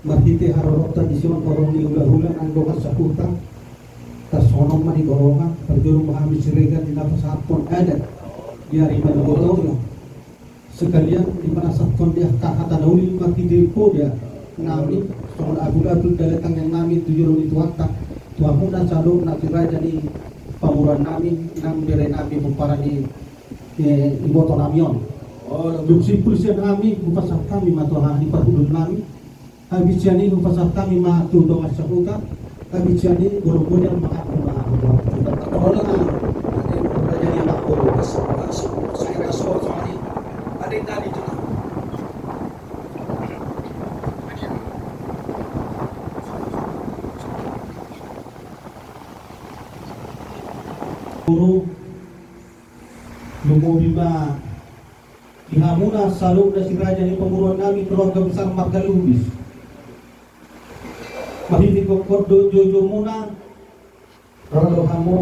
marhite harorok tradision korong ni hula-hula ang doka sa kuta tasonong mani golongan perjurung mahami siregan di nafas hapon adat yari manugotong sekalian di mana sakon dia kata nauli marhite po dia nami soal abu-abu dalatang yang nami tujurung itu wakta tuamu dan salung nak tiba jadi pamuran nami nam dire nami para di iboto namion Duksi polisi kami, upasah kami matoha di perhudud kami. Habis jadi upasah kami matu doa sakuka. Habis jadi boro-boro mengaku Kalau lagi ada jadi aku saya kasih soalnya ada yang tadi itu. Guru lumubima Ihamuna salung dan siraja ni pemuruan kami keluarga besar Marga Lubis. Mahini kokodo jojo muna. Kalau kamu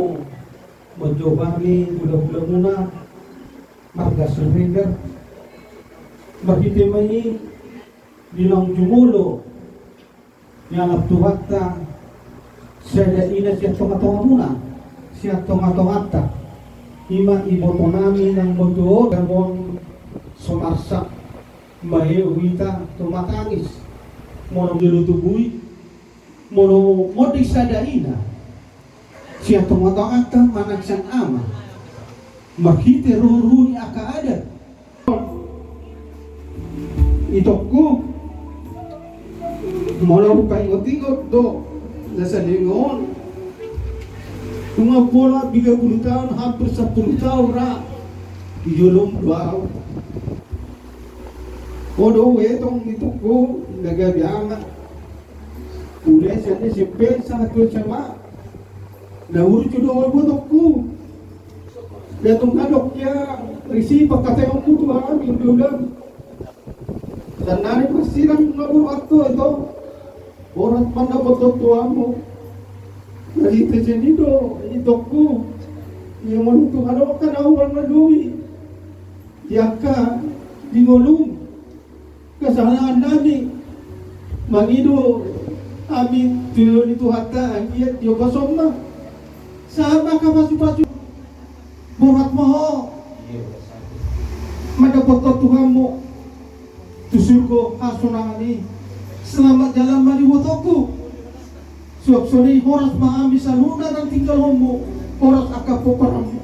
mencoba ni bulan-bulan muna Marga Surrender. Mahini mai bilang jumulo nyalap tuhakta saya ina siya tonga-tonga muna siya tonga-tonga ima iboto nami ng motor gawon somarsak mahe wita tumatangis mono dilutubui mono modik sadaina siya tumatangata managsan ama makite ruruni aka ada itokku mono paingot-ingot do nasa lingon mga bola 30 tahun hampir 10 tahun ra ijulong duaw Odo etong itu ko nagabiama. Ule siya ni si pesa ko sama. Na uri judo wal botok ko. Datong kadok ya risipa katayong ko tuhan indulan. Sanari pasirang ngabur ato ito. Orat man na botok tuhan mo. Nalita siya nito itok ko. Yung mo nito kadok ka na uwal na luwi. Yaka di ngolong. Kesalahan nani mangido amin tuyo itu hatta angkiat yo basoma sama ka pasu-pasu burat mo mendapat Tuhan mo tusurko hasunani selamat jalan mari wotoku suap sore horas maami saluna dan tinggal homo horas akapo paramu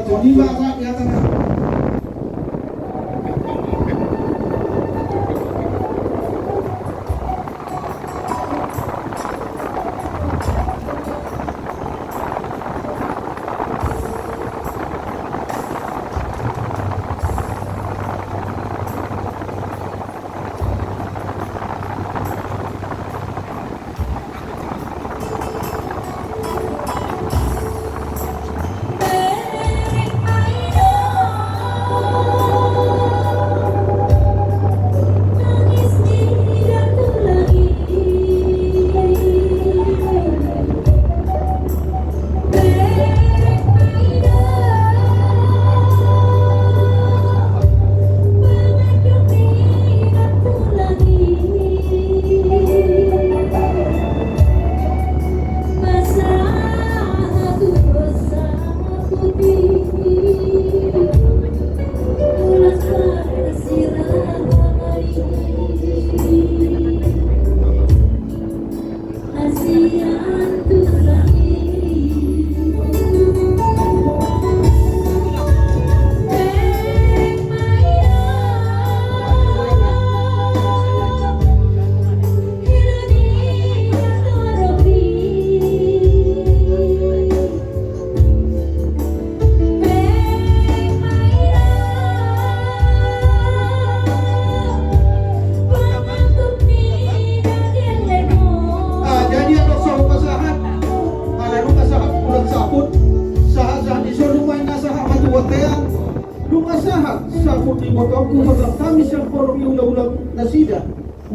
jadi bahasa ya tanah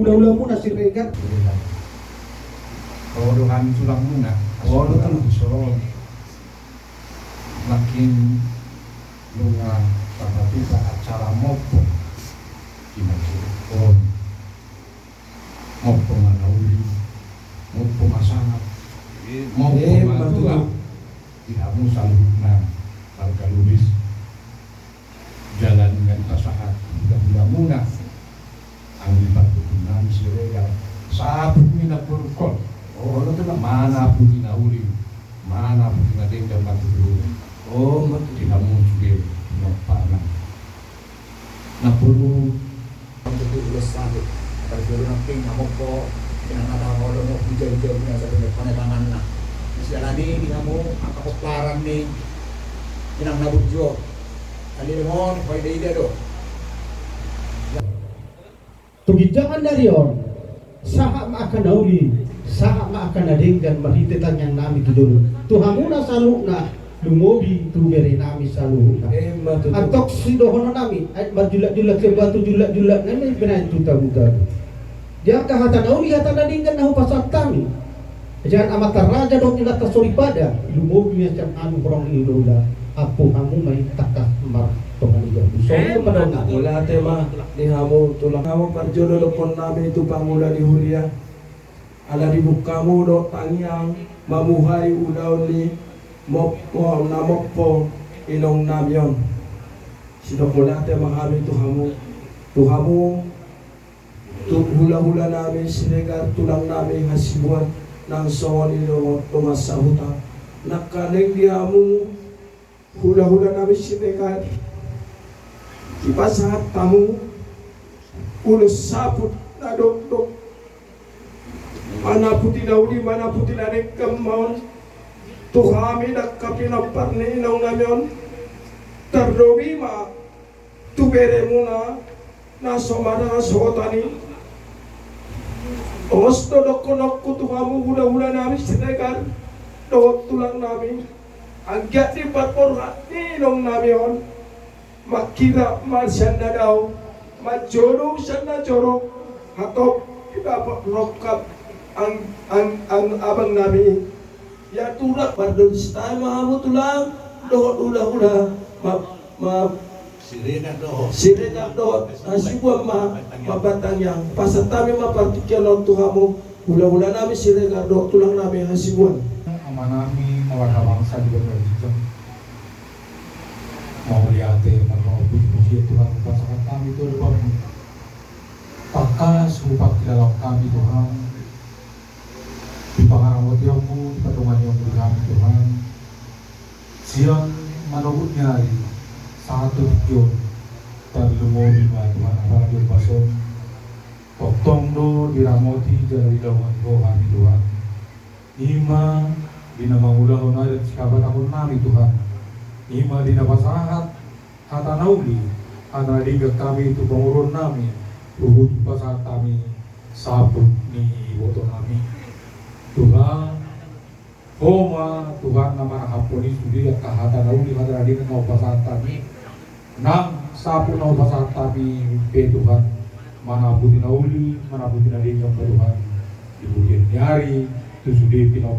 ulah-ulah muna si Regat. Kalau dengan tulang muna, so makin lunga pagkatuka acara mopo kinakilipon. mau pemanauli, mau pemasangan, mau pembantuan, tidak mau salurna, harga lubis, jalan dengan tasahat, tidak muna, ambil perkebunan siregar, saat mina perkol, oh itu lah mana pun uli, mana pun deng dan batu dulu, oh tidak mau juga, mau panah, nak perlu Untuk ulas satu, kalau dulu nanti ngamuk po, pinangkata ko mo hijau-hijau punya satu panetangan na. Sila ni dinamo ang kapoklaran ni pinang nabudyo. Ali mo, pwede ide do. Tugijangan dari on, saha maakan nauli, saha maakan nading dan mahititan yang nami tudul. Tuhamuna salukna, lumobi tu beri nami salukna. Antok sidohono nami, ay berjulat-julat ke batu julat-julat nami benar tuta-tuta. Dia kahatan nauli hatan nading kan nahu pasal tami. Jangan amat raja dong ilat tasoripada, lumobi macam anu orang ilola. Apo hamu may takah mar pemaligan. So pada na. Wala tema ni hamo tulang hamo parjodo lopon namin itu pangula di Huria. Ala ribuk kamu do tangyang mamuhay ulaw ni mopo namokpo inong namyon. Sino wala tema kami tu hamo tu hula-hula namin sinegar tulang namin hasibuan ng songon ino tumas sa hutang. Nakaling di hamo hula-hula namin sinegar ipasahat tamu ulos saput na dok mana puti daudi mana puti narik kemauan tuhami nak kapinapar ni inong namyon terdobi ma tu bere muna na somada sotani osto dokkonok tuhamu hula-hula namin sinegar dok tulang namin agak di patpor ni inong namyon makira masyanda daw majoro syanda jorok hatop kita rokap ang abang nabi ya tulak bardol stay mahamu tulang dohot ula ma sirenak dohot asibuan mabatang yang pasat kami mapartikelon tuhamu hula-hula nami sirenak dohot tulang nami hasibuan amanami mawarga bangsa juga begitu. Mau lihat mau puji Tuhan pasangan kami itu depan pakas upak di dalam kami Tuhan di pangarawat yang di patungan yang beri kami Tuhan siang menurutnya satu jam terlalu lima Tuhan apalagi pasong potong do diramoti dari dalam kami Tuhan ima bina mangulah honai sikabat akun nami Tuhan ima dina pasahat hata nauli hata liga kami itu pengurun nami uhud pasahat kami sabut ni boto nami Tuhan homa Tuhan nama haponi sudi hata nauli hata liga mau pasahat kami nang sapu nau pasahat kami pe Tuhan mana putih nauli mana putih liga Tuhan ibu nyari tu sudi pinau